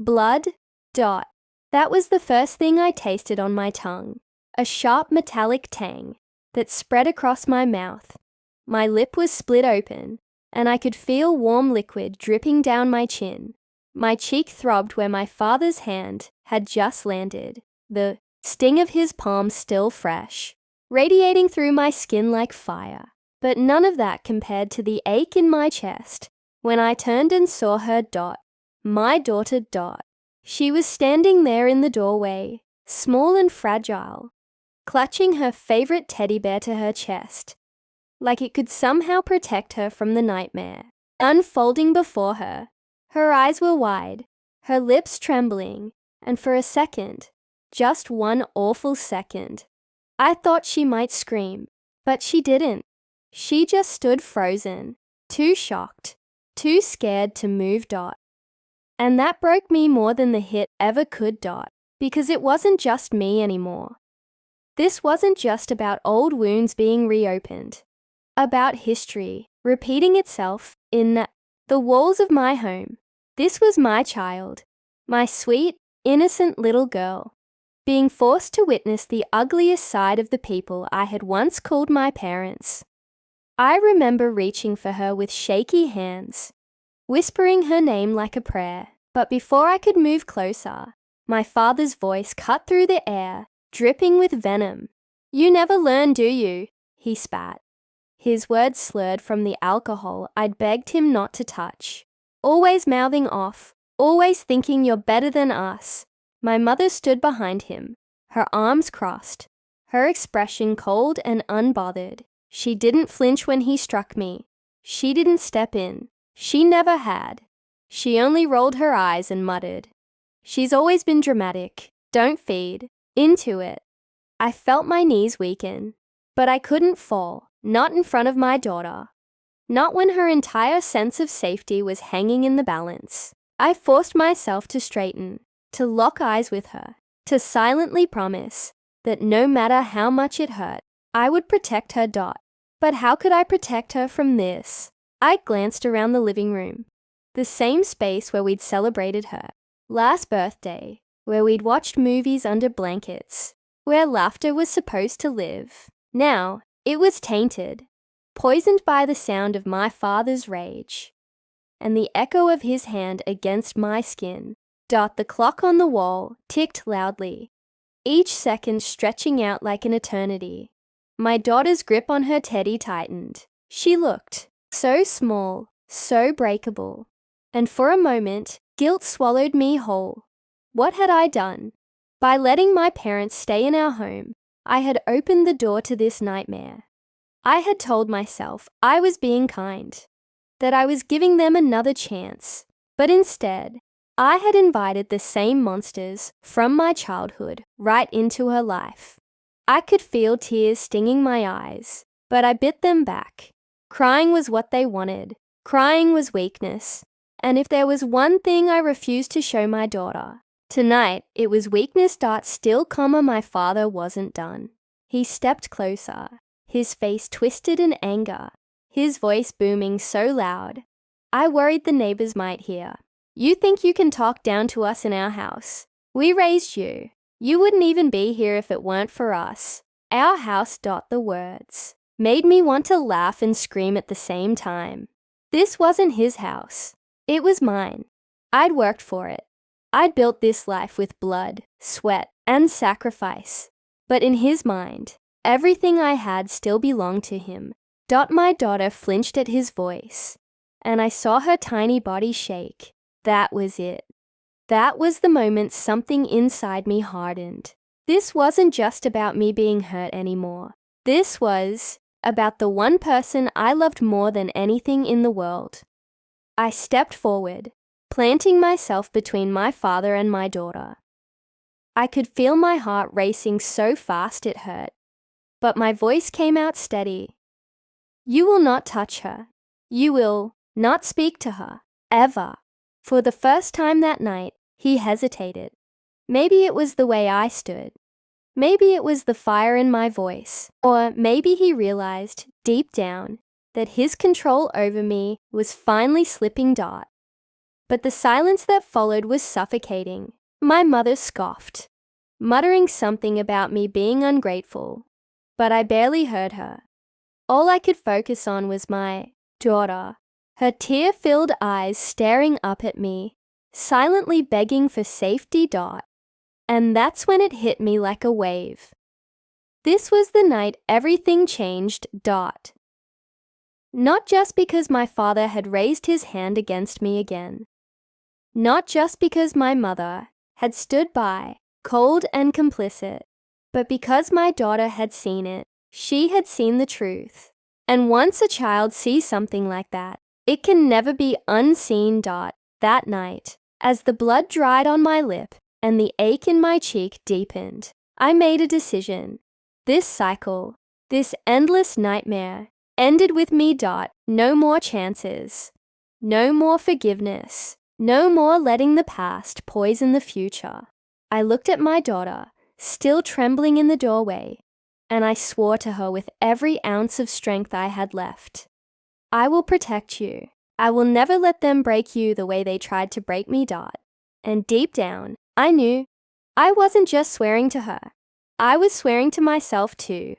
Blood. Dot. That was the first thing I tasted on my tongue. A sharp metallic tang that spread across my mouth. My lip was split open, and I could feel warm liquid dripping down my chin. My cheek throbbed where my father's hand had just landed, the sting of his palm still fresh, radiating through my skin like fire. But none of that compared to the ache in my chest when I turned and saw her. Dot. My daughter. Dot. She was standing there in the doorway, small and fragile, clutching her favorite teddy bear to her chest, like it could somehow protect her from the nightmare unfolding before her. Her eyes were wide, her lips trembling, and for a second, just one awful second, I thought she might scream, but she didn't. She just stood frozen, too shocked, too scared to move. Dot. And that broke me more than the hit ever could. Dot. Because it wasn't just me anymore. This wasn't just about old wounds being reopened, about history repeating itself in the walls of my home. This was my child, my sweet, innocent little girl, being forced to witness the ugliest side of the people I had once called my parents. I remember reaching for her with shaky hands, whispering her name like a prayer. But before I could move closer, my father's voice cut through the air, dripping with venom. "You never learn, do you?" he spat. His words slurred from the alcohol I'd begged him not to touch. Always mouthing off, always thinking you're better than us. My mother stood behind him, her arms crossed, her expression cold and unbothered. She didn't flinch when he struck me. She didn't step in. She never had. She only rolled her eyes and muttered, "She's always been dramatic. Don't feed into it." I felt my knees weaken, but I couldn't fall, not in front of my daughter. Not when her entire sense of safety was hanging in the balance. I forced myself to straighten, to lock eyes with her, to silently promise that no matter how much it hurt, I would protect her. Dot. But how could I protect her from this? I glanced around the living room, the same space where we'd celebrated her last birthday, where we'd watched movies under blankets, where laughter was supposed to live. Now, it was tainted, poisoned by the sound of my father's rage, and the echo of his hand against my skin. Dot. The clock on the wall ticked loudly, each second stretching out like an eternity. My daughter's grip on her teddy tightened. She looked so small, so breakable, and for a moment, guilt swallowed me whole. What had I done? By letting my parents stay in our home, I had opened the door to this nightmare. I had told myself I was being kind, that I was giving them another chance, but instead, I had invited the same monsters from my childhood right into her life. I could feel tears stinging my eyes, but I bit them back. Crying was what they wanted. Crying was weakness. And if there was one thing I refused to show my daughter, tonight it was weakness. Still, my father wasn't done. He stepped closer, his face twisted in anger, his voice booming so loud, I worried the neighbors might hear. "You think you can talk down to us in our house? We raised you. You wouldn't even be here if it weren't for us. Our house." The words made me want to laugh and scream at the same time. This wasn't his house. It was mine. I'd worked for it. I'd built this life with blood, sweat, and sacrifice. But in his mind, everything I had still belonged to him. My daughter flinched at his voice, and I saw her tiny body shake. That was it. That was the moment something inside me hardened. This wasn't just about me being hurt anymore. This was about the one person I loved more than anything in the world. I stepped forward, planting myself between my father and my daughter. I could feel my heart racing so fast it hurt, but my voice came out steady. "You will not touch her. You will not speak to her, ever." For the first time that night, he hesitated. Maybe it was the way I stood. Maybe it was the fire in my voice. Or maybe he realized, deep down, that his control over me was finally slipping. But the silence that followed was suffocating. My mother scoffed, muttering something about me being ungrateful, but I barely heard her. All I could focus on was my daughter, her tear-filled eyes staring up at me, silently begging for safety. And that's when it hit me like a wave. This was the night everything changed. Not just because my father had raised his hand against me again. Not just because my mother had stood by, cold and complicit, but because my daughter had seen it. She had seen the truth. And once a child sees something like that, it can never be unseen. That night, as the blood dried on my lip and the ache in my cheek deepened, I made a decision. This cycle, this endless nightmare, ended with me. No more chances. No more forgiveness. No more letting the past poison the future. I looked at my daughter, still trembling in the doorway, and I swore to her with every ounce of strength I had left. I will protect you. I will never let them break you the way they tried to break me. And deep down, I knew I wasn't just swearing to her. I was swearing to myself too.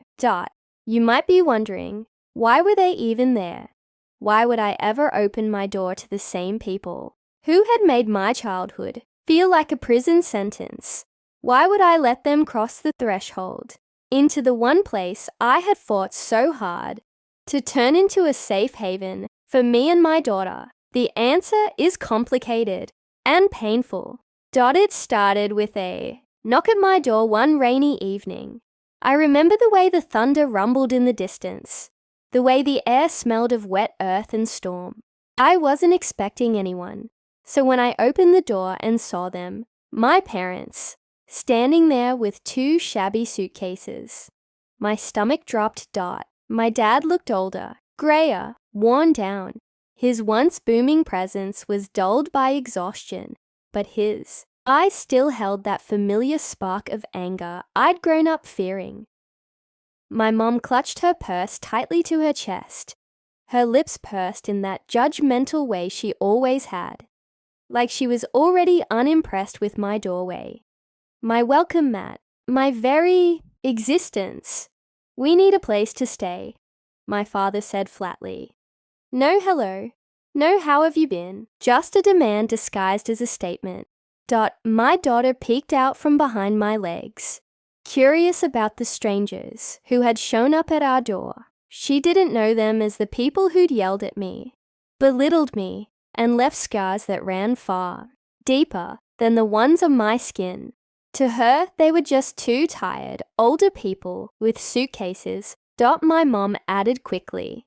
You might be wondering, why were they even there? Why would I ever open my door to the same people who had made my childhood feel like a prison sentence? Why would I let them cross the threshold into the one place I had fought so hard to turn into a safe haven for me and my daughter? The answer is complicated and painful. It started with a knock at my door one rainy evening. I remember the way the thunder rumbled in the distance, the way the air smelled of wet earth and storm. I wasn't expecting anyone, so when I opened the door and saw them, my parents, standing there with 2 shabby suitcases, my stomach dropped. My dad looked older, grayer, worn down. His once booming presence was dulled by exhaustion, but his eyes still held that familiar spark of anger I'd grown up fearing. My mom clutched her purse tightly to her chest, her lips pursed in that judgmental way she always had, like she was already unimpressed with my doorway, my welcome mat, my very existence. We need a place to stay, my father said flatly. No hello, no how have you been, just a demand disguised as a statement. My daughter peeked out from behind my legs, curious about the strangers who had shown up at our door. She didn't know them as the people who'd yelled at me, belittled me, and left scars that ran far, deeper than the ones on my skin. To her, they were just 2 tired, older people with suitcases. My mom added quickly.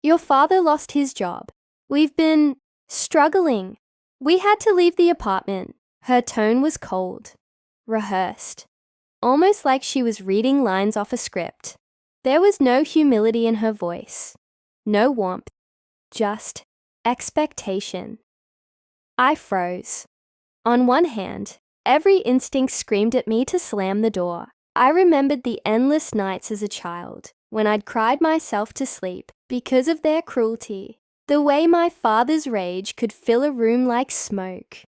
Your father lost his job. We've been struggling. We had to leave the apartment. Her tone was cold, rehearsed, almost like she was reading lines off a script. There was no humility in her voice, no warmth, just expectation. I froze. On one hand, every instinct screamed at me to slam the door. I remembered the endless nights as a child when I'd cried myself to sleep because of their cruelty, the way my father's rage could fill a room like smoke,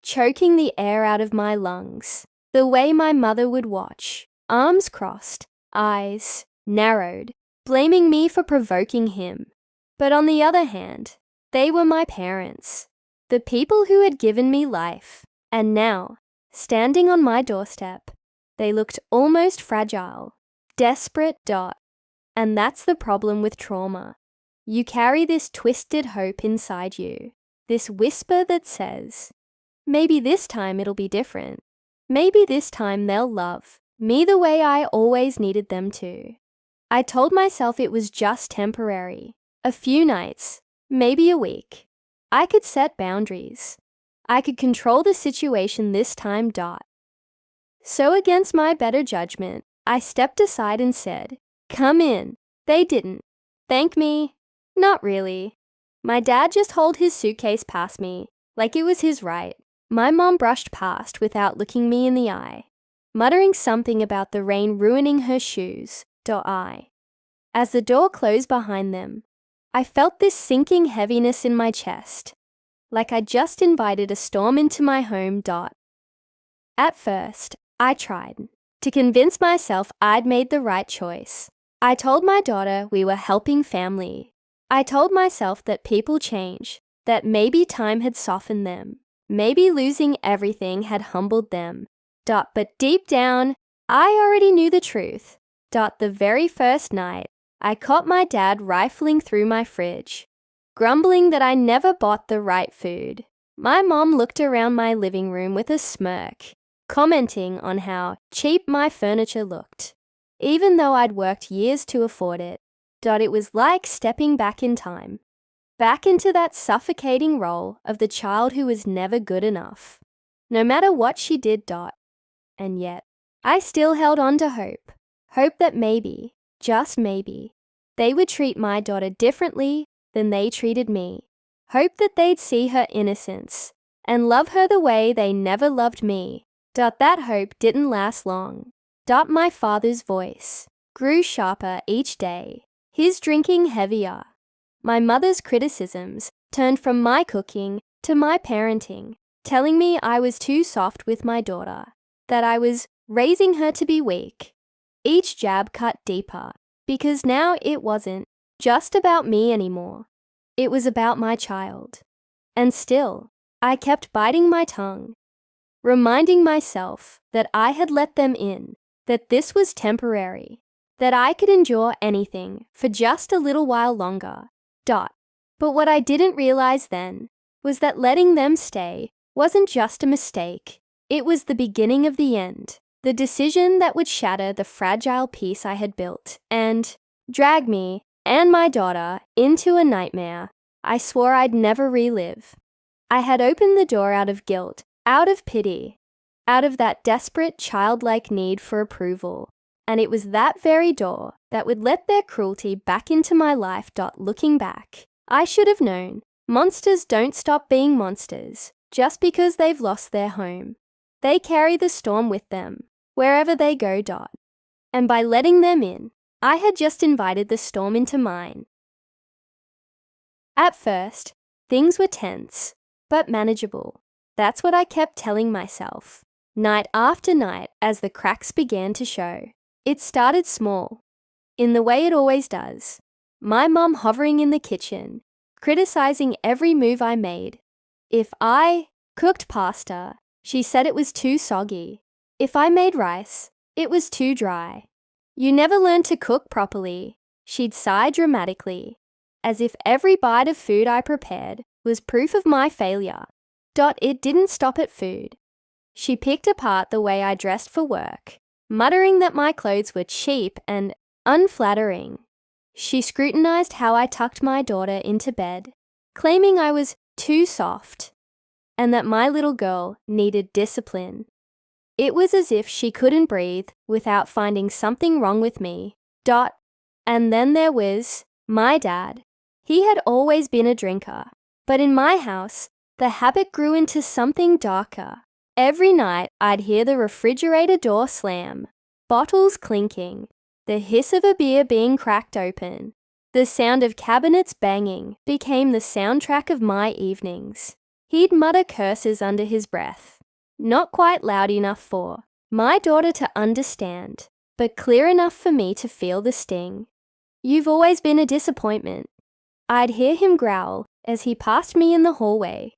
choking the air out of my lungs, the way my mother would watch, arms crossed, eyes narrowed, blaming me for provoking him. But on the other hand, they were my parents, the people who had given me life, and now, standing on my doorstep, they looked almost fragile, desperate. And that's the problem with trauma. You carry this twisted hope inside you, this whisper that says, maybe this time it'll be different. Maybe this time they'll love me the way I always needed them to. I told myself it was just temporary, a few nights, maybe a week. I could set boundaries. I could control the situation this time. So against my better judgment, I stepped aside and said, come in. They didn't. Thank me. Not really. My dad just hauled his suitcase past me, like it was his right. My mom brushed past without looking me in the eye, muttering something about the rain ruining her shoes. As the door closed behind them, I felt this sinking heaviness in my chest, like I just invited a storm into my home. At first, I tried to convince myself I'd made the right choice. I told my daughter we were helping family. I told myself that people change, that maybe time had softened them, maybe losing everything had humbled them. But deep down, I already knew the truth. The very first night, I caught my dad rifling through my fridge, grumbling that I never bought the right food. My mom looked around my living room with a smirk, commenting on how cheap my furniture looked, even though I'd worked years to afford it. It was like stepping back in time, back into that suffocating role of the child who was never good enough, no matter what she did. And yet, I still held on to hope that maybe, just maybe, they would treat my daughter differently than they treated me. Hope that they'd see her innocence and love her the way they never loved me. That hope didn't last long. My father's voice grew sharper each day, his drinking heavier. My mother's criticisms turned from my cooking to my parenting, telling me I was too soft with my daughter, that I was raising her to be weak. Each jab cut deeper, because now it wasn't just about me anymore. It was about my child. And still, I kept biting my tongue, reminding myself that I had let them in, that this was temporary, that I could endure anything for just a little while longer. But what I didn't realize then was that letting them stay wasn't just a mistake. It was the beginning of the end, the decision that would shatter the fragile peace I had built and drag me and my daughter into a nightmare I swore I'd never relive. I had opened the door out of guilt, out of pity, out of that desperate childlike need for approval, and it was that very door that would let their cruelty back into my life. Looking back, I should have known. Monsters don't stop being monsters just because they've lost their home. They carry the storm with them, wherever they go. And by letting them in, I had just invited the storm into mine. At first, things were tense, but manageable. That's what I kept telling myself, night after night as the cracks began to show. It started small, in the way it always does. My mum hovering in the kitchen, criticizing every move I made. If I cooked pasta, she said it was too soggy. If I made rice, it was too dry. You never learned to cook properly, she'd sigh dramatically, as if every bite of food I prepared was proof of my failure. It didn't stop at food. She picked apart the way I dressed for work, muttering that my clothes were cheap and unflattering. She scrutinized how I tucked my daughter into bed, claiming I was too soft and that my little girl needed discipline. It was as if she couldn't breathe without finding something wrong with me. And then there was my dad. He had always been a drinker, but in my house, the habit grew into something darker. Every night, I'd hear the refrigerator door slam, bottles clinking, the hiss of a beer being cracked open. The sound of cabinets banging became the soundtrack of my evenings. He'd mutter curses under his breath, not quite loud enough for my daughter to understand, but clear enough for me to feel the sting. "You've always been a disappointment." I'd hear him growl as he passed me in the hallway.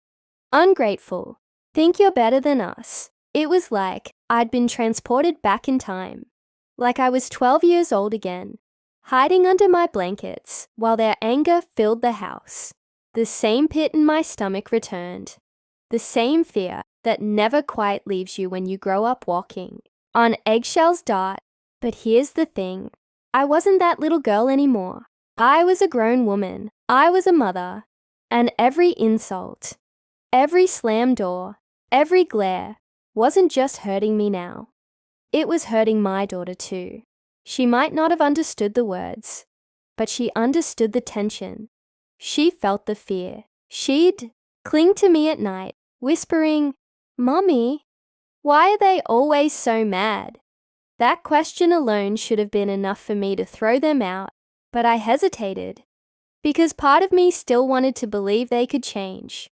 "Ungrateful. Think you're better than us." It was like I'd been transported back in time, like I was 12 years old again, hiding under my blankets while their anger filled the house. The same pit in my stomach returned, the same fear that never quite leaves you when you grow up walking on eggshells. But here's the thing, I wasn't that little girl anymore. I was a grown woman. I was a mother, and every insult, every slammed door, every glare wasn't just hurting me now. It was hurting my daughter too. She might not have understood the words, but she understood the tension. She felt the fear. She'd cling to me at night, whispering, "Mommy, why are they always so mad?" That question alone should have been enough for me to throw them out, but I hesitated, because part of me still wanted to believe they could change.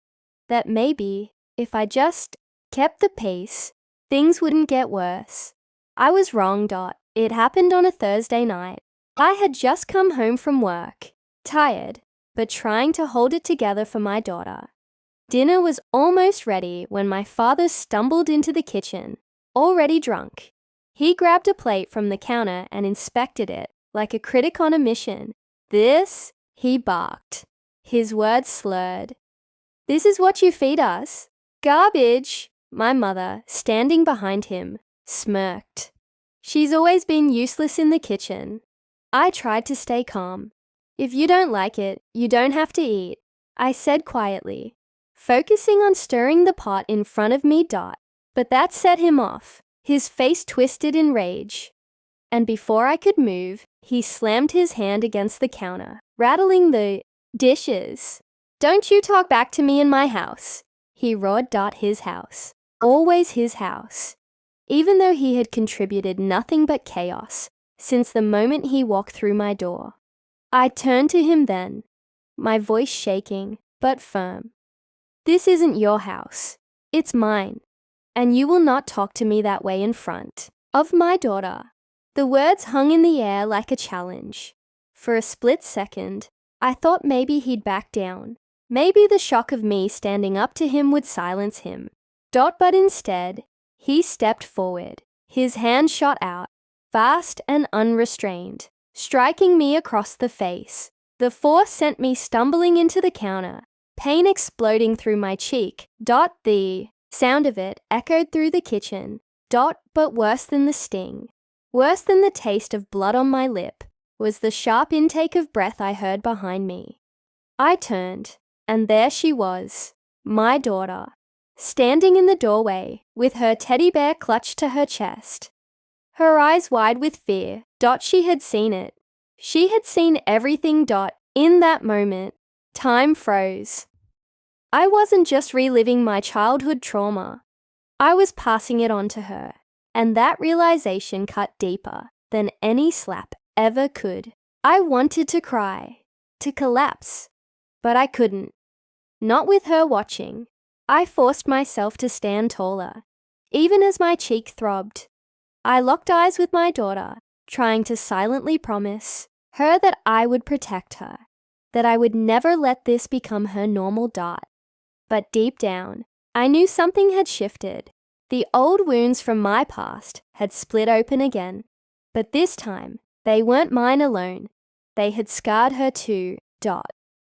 that maybe if I just kept the pace, things wouldn't get worse. I was wrong. It happened on a Thursday night. I had just come home from work, tired, but trying to hold it together for my daughter. Dinner was almost ready when my father stumbled into the kitchen, already drunk. He grabbed a plate from the counter and inspected it like a critic on a mission. "This," he barked, his words slurred. "This is what you feed us? Garbage." My mother, standing behind him, smirked. She's always been useless in the kitchen. I tried to stay calm. "If you don't like it, you don't have to eat," I said quietly, focusing on stirring the pot in front of me. But that set him off. His face twisted in rage. And before I could move, he slammed his hand against the counter, rattling the dishes. "Don't you talk back to me in my house," he roared. His house. Always his house. Even though he had contributed nothing but chaos since the moment he walked through my door. I turned to him then, my voice shaking but firm. "This isn't your house. It's mine. And you will not talk to me that way in front of my daughter." The words hung in the air like a challenge. For a split second, I thought maybe he'd back down. Maybe the shock of me standing up to him would silence him. But instead, he stepped forward. His hand shot out, fast and unrestrained, striking me across the face. The force sent me stumbling into the counter, pain exploding through my cheek. The sound of it echoed through the kitchen. But worse than the sting, worse than the taste of blood on my lip, was the sharp intake of breath I heard behind me. I turned, and there she was, my daughter, standing in the doorway with her teddy bear clutched to her chest. Her eyes wide with fear. She had seen it. She had seen everything. In that moment, time froze. I wasn't just reliving my childhood trauma. I was passing it on to her, and that realization cut deeper than any slap ever could. I wanted to cry, to collapse, but I couldn't. Not with her watching. I forced myself to stand taller, even as my cheek throbbed. I locked eyes with my daughter, trying to silently promise her that I would protect her, that I would never let this become her normal. But deep down, I knew something had shifted. The old wounds from my past had split open again. But this time, they weren't mine alone. They had scarred her too.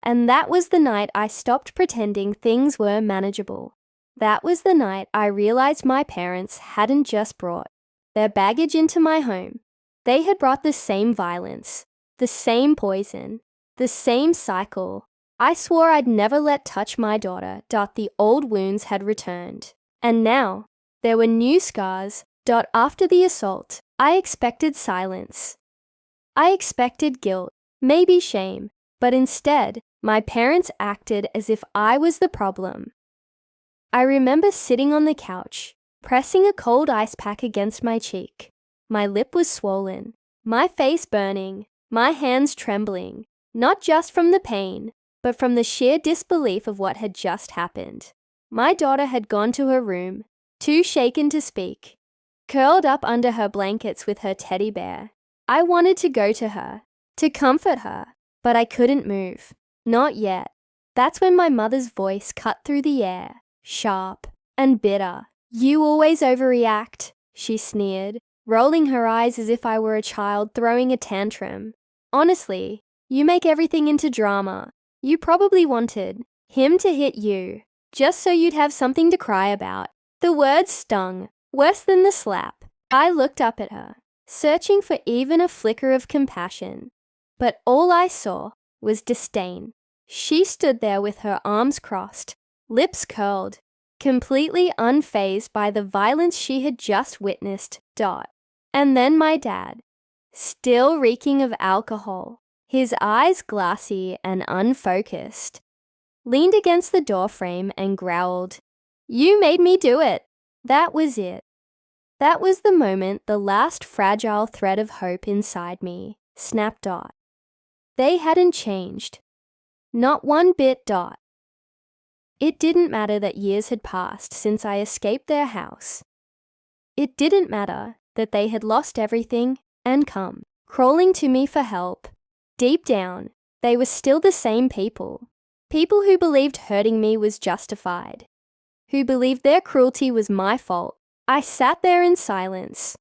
And that was the night I stopped pretending things were manageable. That was the night I realized my parents hadn't just brought their baggage into my home. They had brought the same violence, the same poison, the same cycle. I swore I'd never let touch my daughter. The old wounds had returned. And now, there were new scars. After the assault, I expected silence. I expected guilt, maybe shame, but instead, my parents acted as if I was the problem. I remember sitting on the couch, pressing a cold ice pack against my cheek. My lip was swollen, my face burning, my hands trembling, not just from the pain, but from the sheer disbelief of what had just happened. My daughter had gone to her room, too shaken to speak, curled up under her blankets with her teddy bear. I wanted to go to her, to comfort her, but I couldn't move. Not yet. That's when my mother's voice cut through the air, sharp and bitter. "You always overreact," she sneered, rolling her eyes as if I were a child throwing a tantrum. "Honestly, you make everything into drama. You probably wanted him to hit you, just so you'd have something to cry about." The words stung, worse than the slap. I looked up at her, searching for even a flicker of compassion. But all I saw was disdain. She stood there with her arms crossed, lips curled, completely unfazed by the violence she had just witnessed. And then my dad, still reeking of alcohol, his eyes glassy and unfocused, leaned against the doorframe and growled, "You made me do it." That was it. That was the moment the last fragile thread of hope inside me snapped. They hadn't changed. Not one bit. It didn't matter that years had passed since I escaped their house. It didn't matter that they had lost everything and come crawling to me for help. Deep down, they were still the same people. People who believed hurting me was justified. Who believed their cruelty was my fault. I sat there in silence,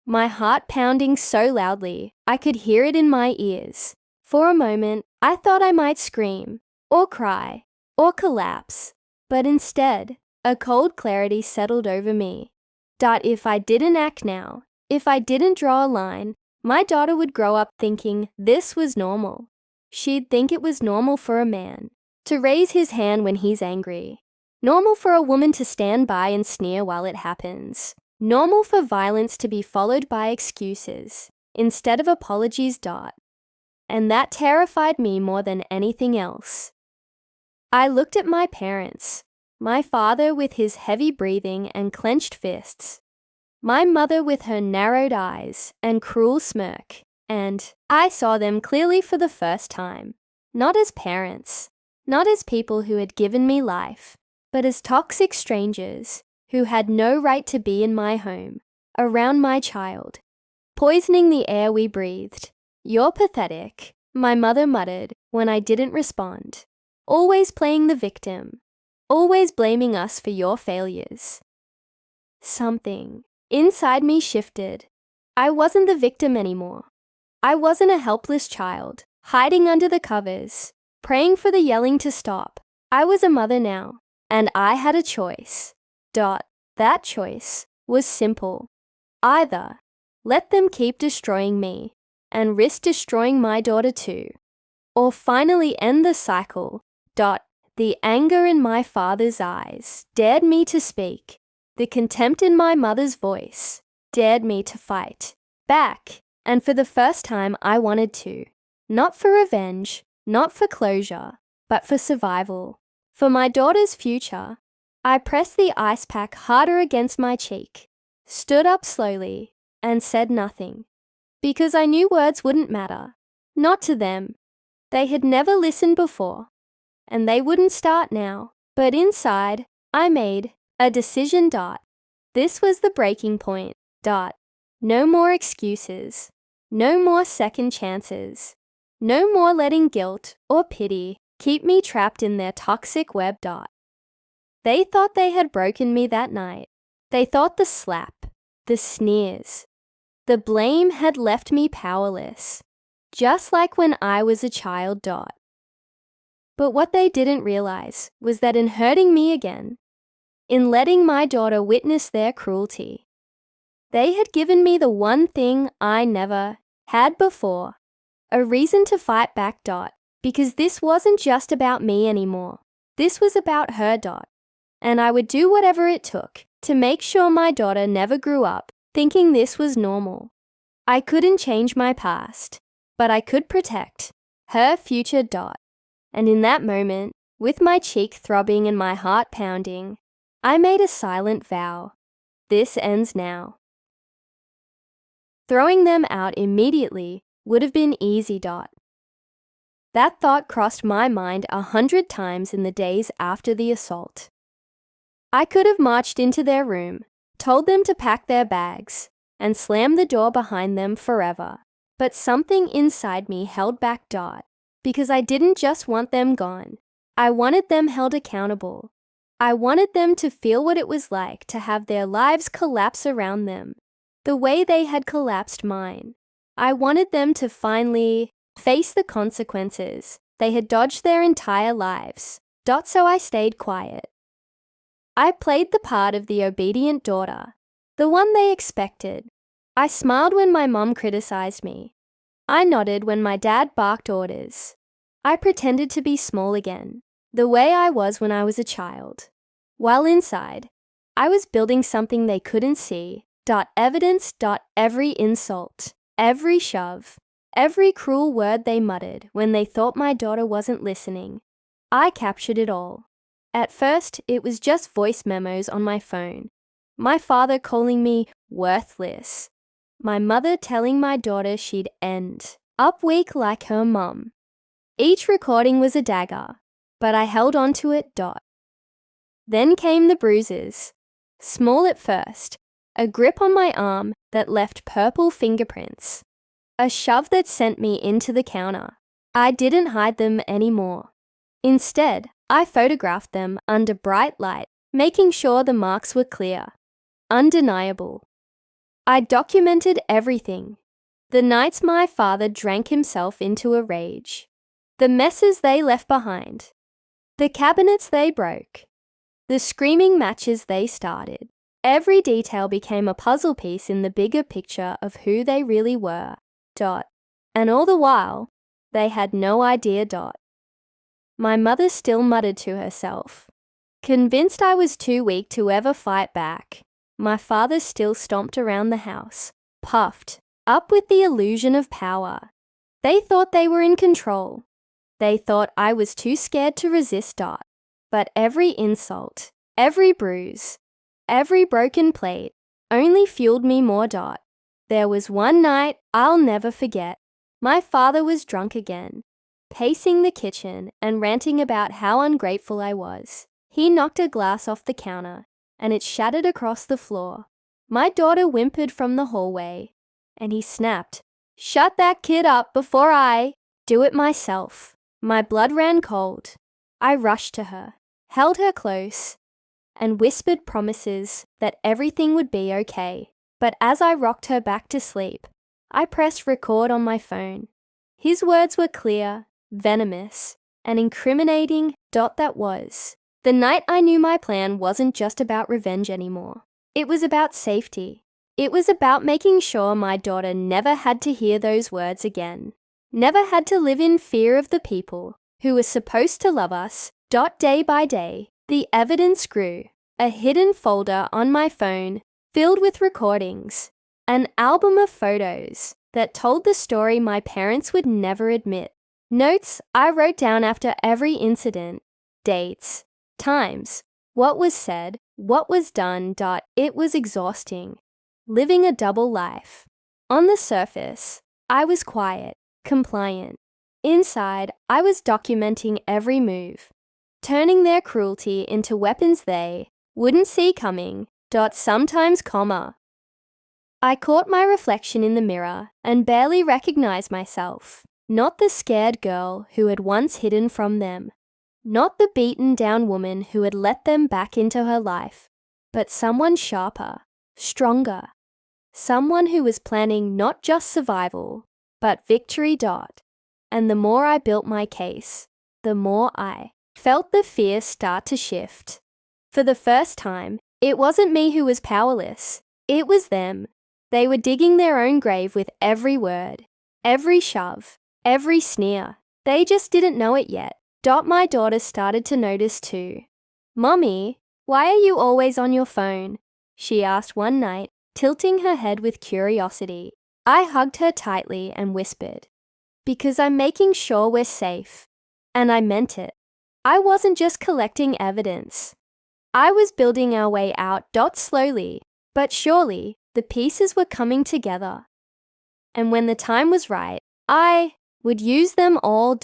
my heart pounding so loudly I could hear it in my ears. For a moment, I thought I might scream, or cry, or collapse, but instead, a cold clarity settled over me. That if I didn't act now, if I didn't draw a line, my daughter would grow up thinking this was normal. She'd think it was normal for a man to raise his hand when he's angry. Normal for a woman to stand by and sneer while it happens. Normal for violence to be followed by excuses instead of apologies. And that terrified me more than anything else. I looked at my parents, my father with his heavy breathing and clenched fists, my mother with her narrowed eyes and cruel smirk, and I saw them clearly for the first time, not as parents, not as people who had given me life, but as toxic strangers who had no right to be in my home, around my child, poisoning the air we breathed. "You're pathetic," my mother muttered when I didn't respond. "Always playing the victim, always blaming us for your failures." Something inside me shifted. I wasn't the victim anymore. I wasn't a helpless child, hiding under the covers, praying for the yelling to stop. I was a mother now, and I had a choice. That choice was simple. Either let them keep destroying me and risk destroying my daughter too, or finally end the cycle. The anger in my father's eyes dared me to speak. The contempt in my mother's voice dared me to fight back, and for the first time I wanted to. Not for revenge, not for closure, but for survival. For my daughter's future. I pressed the ice pack harder against my cheek, stood up slowly, and said nothing. Because I knew words wouldn't matter. Not to them. They had never listened before, and they wouldn't start now. But inside, I made a decision. This was the breaking point. No more excuses. No more second chances. No more letting guilt or pity keep me trapped in their toxic web. They thought they had broken me that night. They thought the slap, the sneers, the blame had left me powerless, just like when I was a child. But what they didn't realize was that in hurting me again, in letting my daughter witness their cruelty, they had given me the one thing I never had before, a reason to fight back. Because this wasn't just about me anymore. This was about her. And I would do whatever it took to make sure my daughter never grew up thinking this was normal. I couldn't change my past, but I could protect her future. And in that moment, with my cheek throbbing and my heart pounding, I made a silent vow. This ends now. Throwing them out immediately would have been easy. That thought crossed my mind 100 times in the days after the assault. I could have marched into their room, told them to pack their bags, and slammed the door behind them forever. But something inside me held back. Because I didn't just want them gone. I wanted them held accountable. I wanted them to feel what it was like to have their lives collapse around them, the way they had collapsed mine. I wanted them to finally face the consequences they had dodged their entire lives. So I stayed quiet. I played the part of the obedient daughter, the one they expected. I smiled when my mom criticized me. I nodded when my dad barked orders. I pretended to be small again, the way I was when I was a child. While inside, I was building something they couldn't see. Evidence. Every insult, every shove, every cruel word they muttered when they thought my daughter wasn't listening. I captured it all. At first, it was just voice memos on my phone. My father calling me worthless. My mother telling my daughter she'd end up weak like her mum. Each recording was a dagger, but I held on to it. Then came the bruises. Small at first, a grip on my arm that left purple fingerprints. A shove that sent me into the counter. I didn't hide them anymore. Instead, I photographed them under bright light, making sure the marks were clear, undeniable. I documented everything. The nights my father drank himself into a rage. The messes they left behind. The cabinets they broke. The screaming matches they started. Every detail became a puzzle piece in the bigger picture of who they really were. And all the while, they had no idea. My mother still muttered to herself. Convinced I was too weak to ever fight back, my father still stomped around the house, puffed, up with the illusion of power. They thought they were in control. They thought I was too scared to resist. But every insult, every bruise, every broken plate only fueled me more. There was one night I'll never forget. My father was drunk again, pacing the kitchen and ranting about how ungrateful I was. He knocked a glass off the counter, and it shattered across the floor. My daughter whimpered from the hallway, and he snapped, "Shut that kid up before I do it myself." My blood ran cold. I rushed to her, held her close, and whispered promises that everything would be okay. But as I rocked her back to sleep, I pressed record on my phone. His words were clear, venomous, and incriminating. That was the night I knew my plan wasn't just about revenge anymore. It was about safety. It was about making sure my daughter never had to hear those words again. Never had to live in fear of the people who were supposed to love us. Day by day, the evidence grew. A hidden folder on my phone filled with recordings, an album of photos that told the story my parents would never admit. Notes I wrote down after every incident, dates, times, what was said, what was done. It was exhausting, living a double life. On the surface, I was quiet, compliant. Inside, I was documenting every move, turning their cruelty into weapons they wouldn't see coming. Sometimes, I caught my reflection in the mirror and barely recognized myself. Not the scared girl who had once hidden from them. Not the beaten down woman who had let them back into her life, but someone sharper, stronger. Someone who was planning not just survival, but victory. And the more I built my case, the more I felt the fear start to shift. For the first time, it wasn't me who was powerless. It was them. They were digging their own grave with every word, every shove, every sneer. They just didn't know it yet. My daughter started to notice too. "Mommy, why are you always on your phone?" she asked one night, tilting her head with curiosity. I hugged her tightly and whispered, "Because I'm making sure we're safe." And I meant it. I wasn't just collecting evidence. I was building our way out. Slowly, but surely, the pieces were coming together. And when the time was right, I would use them all.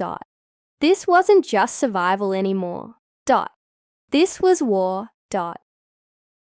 This wasn't just survival anymore. This was war.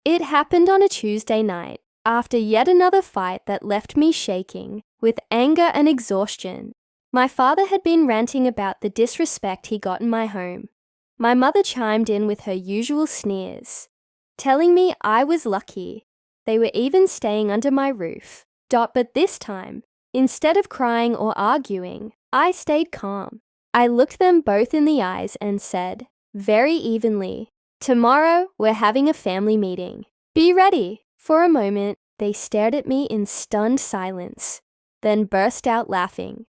It happened on a Tuesday night, after yet another fight that left me shaking with anger and exhaustion. My father had been ranting about the disrespect he got in my home. My mother chimed in with her usual sneers, telling me I was lucky. They were even staying under my roof. But this time, instead of crying or arguing, I stayed calm. I looked them both in the eyes and said, very evenly, "Tomorrow, we're having a family meeting. Be ready." For a moment, they stared at me in stunned silence, then burst out laughing.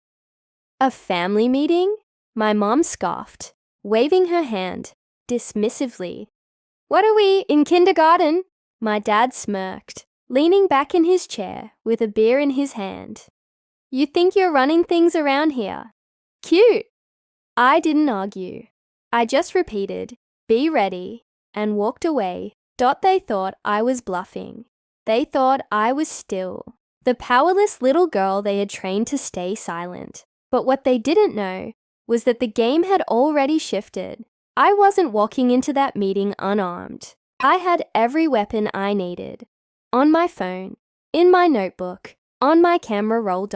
"A family meeting?" My mom scoffed, waving her hand dismissively. "What are we, in kindergarten?" My dad smirked, leaning back in his chair with a beer in his hand. "You think you're running things around here? Cute." I didn't argue. I just repeated, "Be ready," and walked away. They thought I was bluffing. They thought I was still the powerless little girl they had trained to stay silent. But what they didn't know was that the game had already shifted. I wasn't walking into that meeting unarmed. I had every weapon I needed. On my phone, in my notebook, on my camera roll.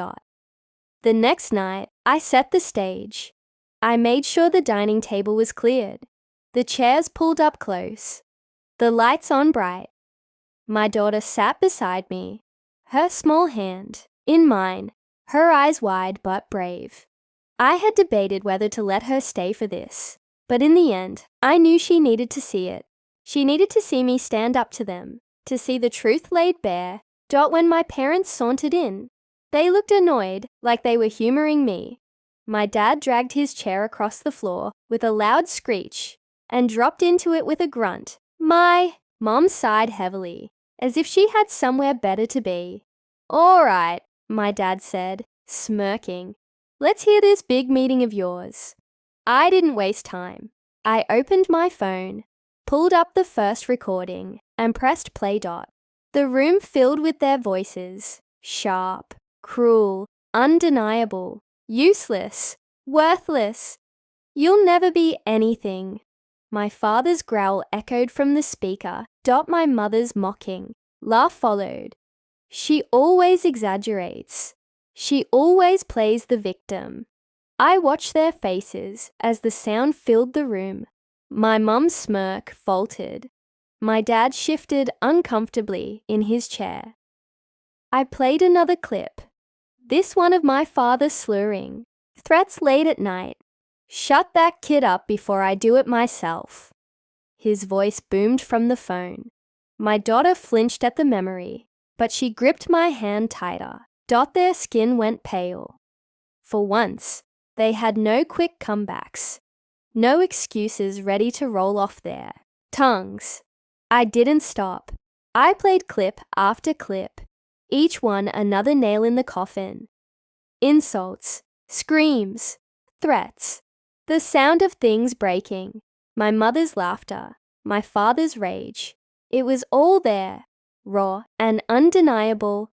The next night, I set the stage. I made sure the dining table was cleared, the chairs pulled up close, the lights on bright. My daughter sat beside me, her small hand in mine, her eyes wide but brave. I had debated whether to let her stay for this, but in the end, I knew she needed to see it. She needed to see me stand up to them, to see the truth laid bare. When my parents sauntered in, they looked annoyed, like they were humoring me. My dad dragged his chair across the floor with a loud screech and dropped into it with a grunt. My mom sighed heavily, as if she had somewhere better to be. "All right," my dad said, smirking. "Let's hear this big meeting of yours." I didn't waste time. I opened my phone, pulled up the first recording, and pressed play. The room filled with their voices, sharp, cruel, undeniable, useless, worthless. "You'll never be anything." My father's growl echoed from the speaker. My mother's mocking laugh followed. "She always exaggerates. She always plays the victim." I watched their faces as the sound filled the room. My mum's smirk faltered. My dad shifted uncomfortably in his chair. I played another clip. This one of my father slurring. Threats late at night. "Shut that kid up before I do it myself." His voice boomed from the phone. My daughter flinched at the memory, but she gripped my hand tighter. Their skin went pale. For once, they had no quick comebacks, no excuses ready to roll off their tongues. I didn't stop. I played clip after clip, each one another nail in the coffin. Insults, screams, threats, the sound of things breaking, my mother's laughter, my father's rage. It was all there, raw and undeniable.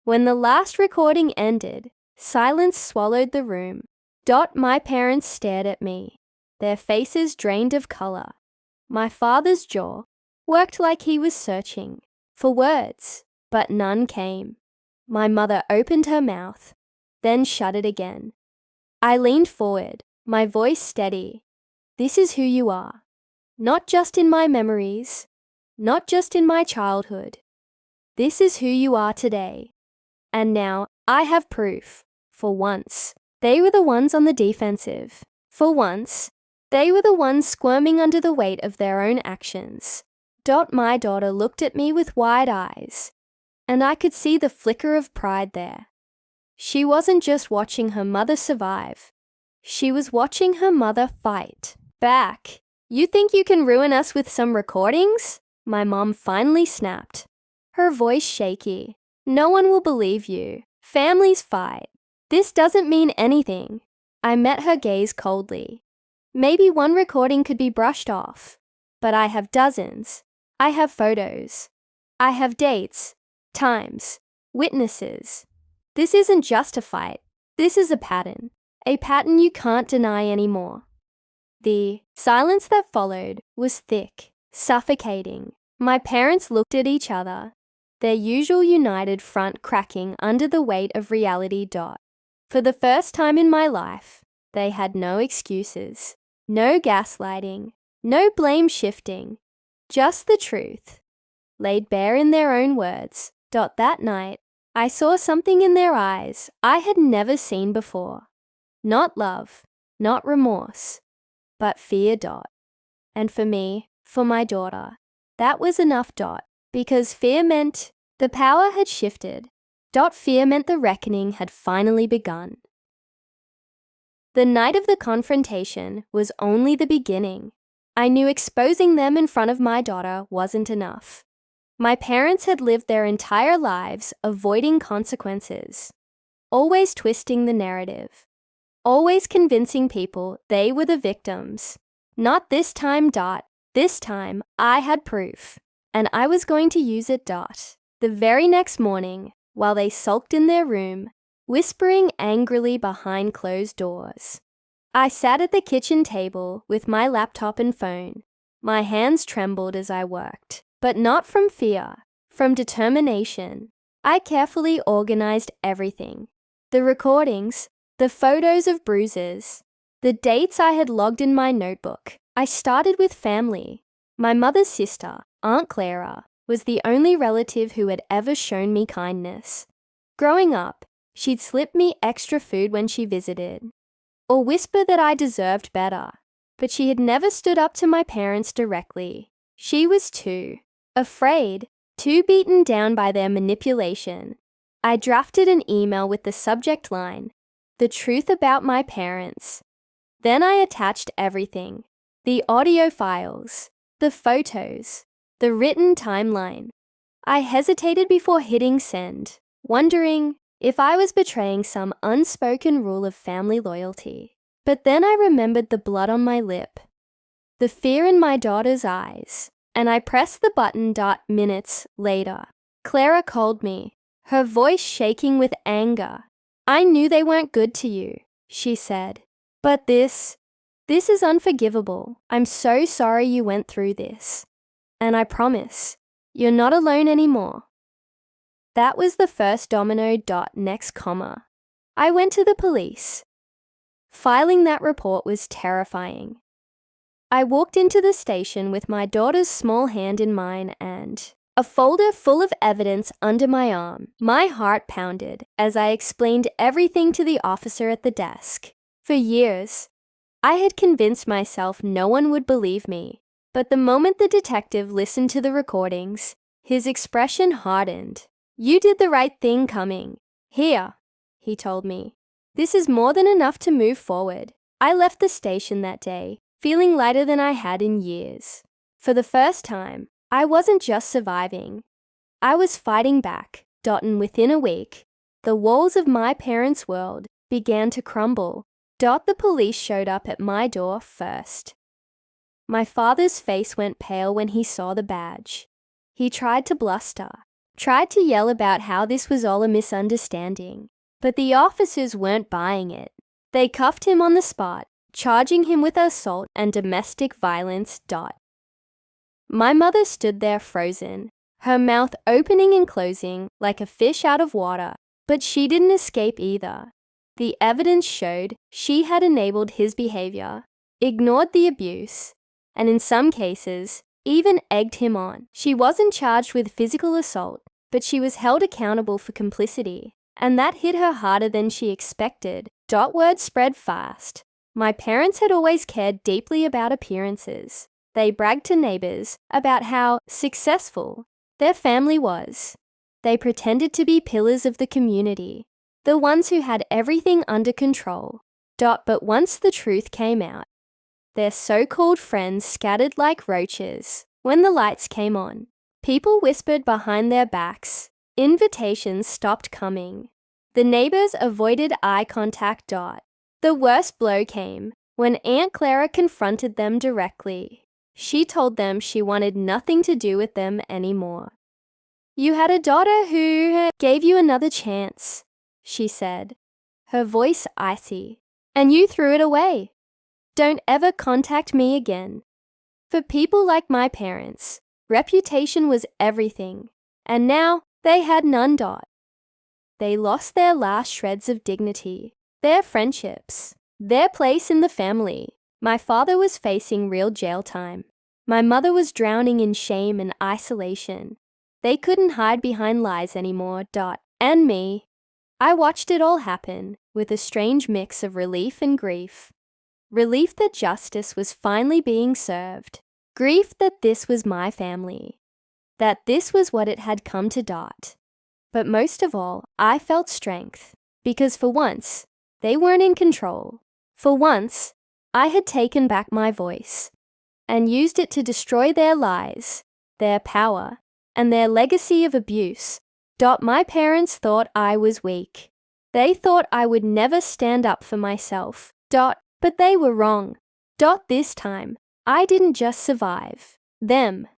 When the last recording ended, silence swallowed the room. My parents stared at me, their faces drained of color. My father's jaw worked like he was searching for words, but none came. My mother opened her mouth, then shut it again. I leaned forward, my voice steady. "This is who you are. Not just in my memories, not just in my childhood. This is who you are today. And now I have proof." For once, they were the ones on the defensive. For once, they were the ones squirming under the weight of their own actions. My daughter looked at me with wide eyes, and I could see the flicker of pride there. She wasn't just watching her mother survive. She was watching her mother fight back. "You think you can ruin us with some recordings?" My mom finally snapped, her voice shaky. "No one will believe you. Families fight. This doesn't mean anything." I met her gaze coldly. "Maybe one recording could be brushed off, but I have dozens. I have photos. I have dates, times, witnesses. This isn't just a fight. This is a pattern you can't deny anymore." The silence that followed was thick, suffocating. My parents looked at each other, their usual united front cracking under the weight of reality. For the first time in my life, they had no excuses, no gaslighting, no blame shifting, just the truth, laid bare in their own words. That night, I saw something in their eyes I had never seen before. Not love, not remorse, but fear. And for me, for my daughter, that was enough. Because fear meant the power had shifted. Fear meant the reckoning had finally begun. The night of the confrontation was only the beginning. I knew exposing them in front of my daughter wasn't enough. My parents had lived their entire lives avoiding consequences, always twisting the narrative, always convincing people they were the victims. Not this time. This time, I had proof, and I was going to use it. The very next morning, while they sulked in their room, whispering angrily behind closed doors, I sat at the kitchen table with my laptop and phone. My hands trembled as I worked, but not from fear, from determination. I carefully organized everything. The recordings, the photos of bruises, the dates I had logged in my notebook. I started with family. My mother's sister, Aunt Clara, was the only relative who had ever shown me kindness. Growing up, she'd slip me extra food when she visited, or whisper that I deserved better. But she had never stood up to my parents directly. She was too afraid, too beaten down by their manipulation. I drafted an email with the subject line, "The truth about my parents." Then I attached everything, the audio files, the photos, the written timeline. I hesitated before hitting send, wondering if I was betraying some unspoken rule of family loyalty. But then I remembered the blood on my lip, the fear in my daughter's eyes, and I pressed the button. Minutes later, Clara called me, her voice shaking with anger. "I knew they weren't good to you," she said. "But this is unforgivable. I'm so sorry you went through this. And I promise, you're not alone anymore." That was the first domino. Next comma. I went to the police. Filing that report was terrifying. I walked into the station with my daughter's small hand in mine and a folder full of evidence under my arm. My heart pounded as I explained everything to the officer at the desk. For years, I had convinced myself no one would believe me, but the moment the detective listened to the recordings, his expression hardened. "You did the right thing coming. Here," he told me. "This is more than enough to move forward." I left the station that day, feeling lighter than I had in years. For the first time, I wasn't just surviving. I was fighting back. And within a week, the walls of my parents' world began to crumble. The police showed up at my door first. My father's face went pale when he saw the badge. He tried to bluster, tried to yell about how this was all a misunderstanding. But the officers weren't buying it. They cuffed him on the spot, charging him with assault and domestic violence. My mother stood there frozen, her mouth opening and closing like a fish out of water, but she didn't escape either. The evidence showed she had enabled his behavior, ignored the abuse, and in some cases, even egged him on. She wasn't charged with physical assault, but she was held accountable for complicity, and that hit her harder than she expected. Word spread fast. My parents had always cared deeply about appearances. They bragged to neighbors about how successful their family was. They pretended to be pillars of the community, the ones who had everything under control. But once the truth came out, their so-called friends scattered like roaches. When the lights came on, people whispered behind their backs. Invitations stopped coming. The neighbors avoided eye contact. The worst blow came when Aunt Clara confronted them directly. She told them she wanted nothing to do with them anymore. "You had a daughter who gave you another chance," she said, her voice icy, "and you threw it away. Don't ever contact me again." For people like my parents, reputation was everything, and now they had none. They lost their last shreds of dignity, their friendships, their place in the family. My father was facing real jail time. My mother was drowning in shame and isolation. They couldn't hide behind lies anymore. And me, I watched it all happen with a strange mix of relief and grief. Relief that justice was finally being served. Grief that this was my family, that this was what it had come to. But most of all, I felt strength, because for once, they weren't in control. For once, I had taken back my voice and used it to destroy their lies, their power, and their legacy of abuse. My parents thought I was weak. They thought I would never stand up for myself. But they were wrong. This time, I didn't just survive them.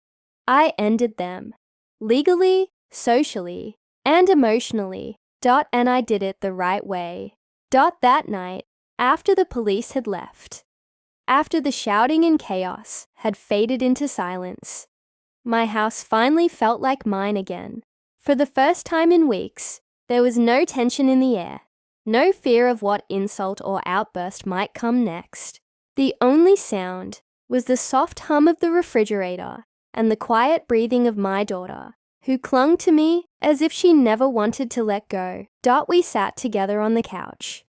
I ended them. Legally, socially, and emotionally. And I did it the right way. That night, after the police had left, after the shouting and chaos had faded into silence, my house finally felt like mine again. For the first time in weeks, there was no tension in the air, no fear of what insult or outburst might come next. The only sound was the soft hum of the refrigerator and the quiet breathing of my daughter, who clung to me as if she never wanted to let go. We sat together on the couch.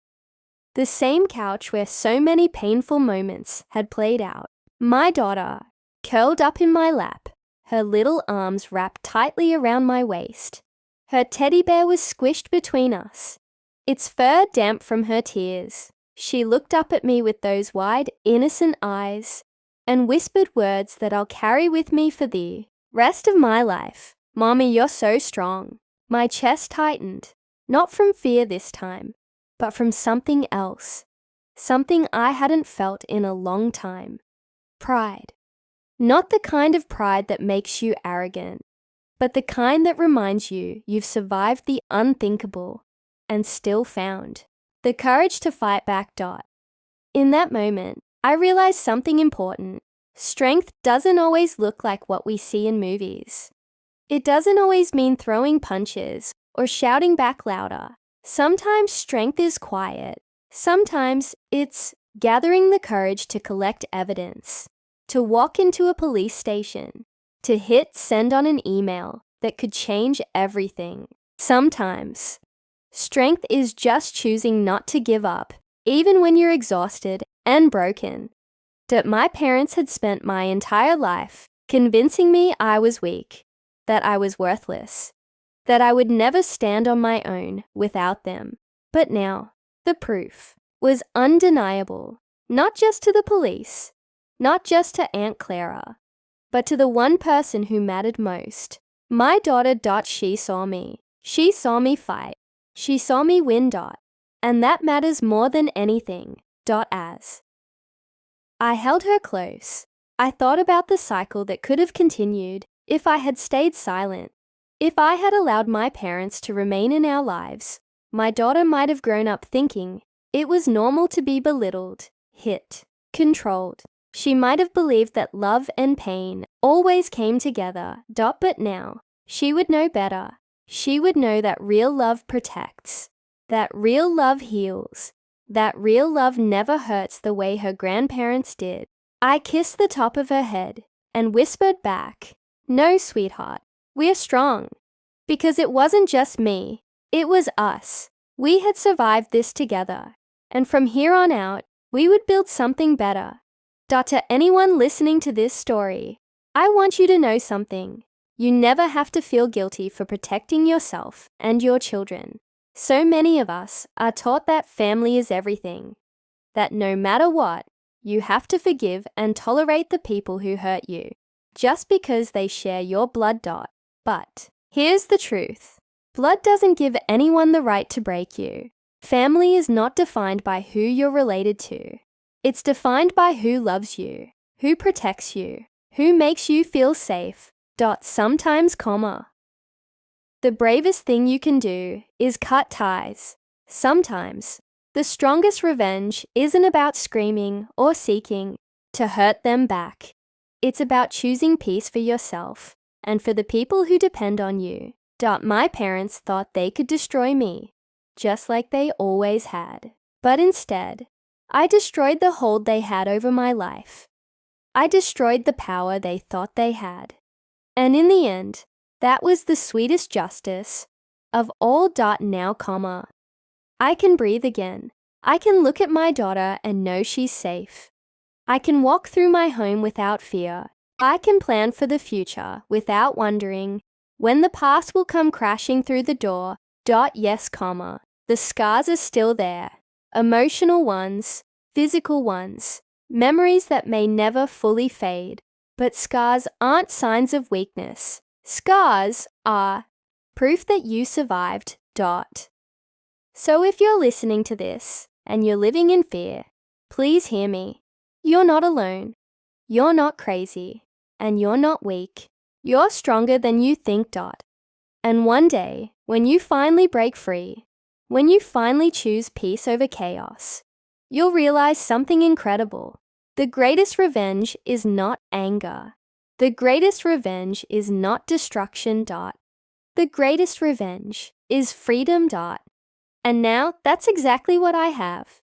The same couch where so many painful moments had played out. My daughter, curled up in my lap, her little arms wrapped tightly around my waist. Her teddy bear was squished between us, its fur damp from her tears. She looked up at me with those wide, innocent eyes and whispered words that I'll carry with me for the rest of my life. "Mommy, you're so strong." My chest tightened, not from fear this time, but from something else, something I hadn't felt in a long time. Pride. Not the kind of pride that makes you arrogant, but the kind that reminds you you've survived the unthinkable and still found the courage to fight back. In that moment, I realized something important. Strength doesn't always look like what we see in movies. It doesn't always mean throwing punches or shouting back louder. Sometimes strength is quiet. Sometimes it's gathering the courage to collect evidence, to walk into a police station, to hit send on an email that could change everything. Sometimes strength is just choosing not to give up, even when you're exhausted and broken. That my parents had spent my entire life convincing me I was weak, that I was worthless, that I would never stand on my own without them. But now, the proof was undeniable, not just to the police, not just to Aunt Clara, but to the one person who mattered most. My daughter. She saw me. She saw me fight. She saw me win. And that matters more than anything. As I held her close, I thought about the cycle that could have continued if I had stayed silent. If I had allowed my parents to remain in our lives, my daughter might have grown up thinking it was normal to be belittled, hit, controlled. She might have believed that love and pain always came together. But now, she would know better. She would know that real love protects, that real love heals, that real love never hurts the way her grandparents did. I kissed the top of her head and whispered back, "No, sweetheart, we're strong." Because it wasn't just me, it was us. We had survived this together, and from here on out, we would build something better. To anyone listening to this story, I want you to know something. You never have to feel guilty for protecting yourself and your children. So many of us are taught that family is everything, that no matter what, you have to forgive and tolerate the people who hurt you, just because they share your blood. But here's the truth. Blood doesn't give anyone the right to break you. Family is not defined by who you're related to. It's defined by who loves you, who protects you, who makes you feel safe. Sometimes, the bravest thing you can do is cut ties. Sometimes, the strongest revenge isn't about screaming or seeking to hurt them back. It's about choosing peace for yourself and for the people who depend on you. My parents thought they could destroy me, just like they always had. But instead, I destroyed the hold they had over my life. I destroyed the power they thought they had. And in the end, that was the sweetest justice of all. Now, I can breathe again. I can look at my daughter and know she's safe. I can walk through my home without fear. I can plan for the future without wondering when the past will come crashing through the door. Yes, the scars are still there. Emotional ones, physical ones, memories that may never fully fade. But scars aren't signs of weakness. Scars are proof that you survived. So if you're listening to this and you're living in fear, please hear me. You're not alone. You're not crazy. And you're not weak. You're stronger than you think. And one day, when you finally break free, when you finally choose peace over chaos, you'll realize something incredible. The greatest revenge is not anger. The greatest revenge is not destruction. The greatest revenge is freedom. And now that's exactly what I have.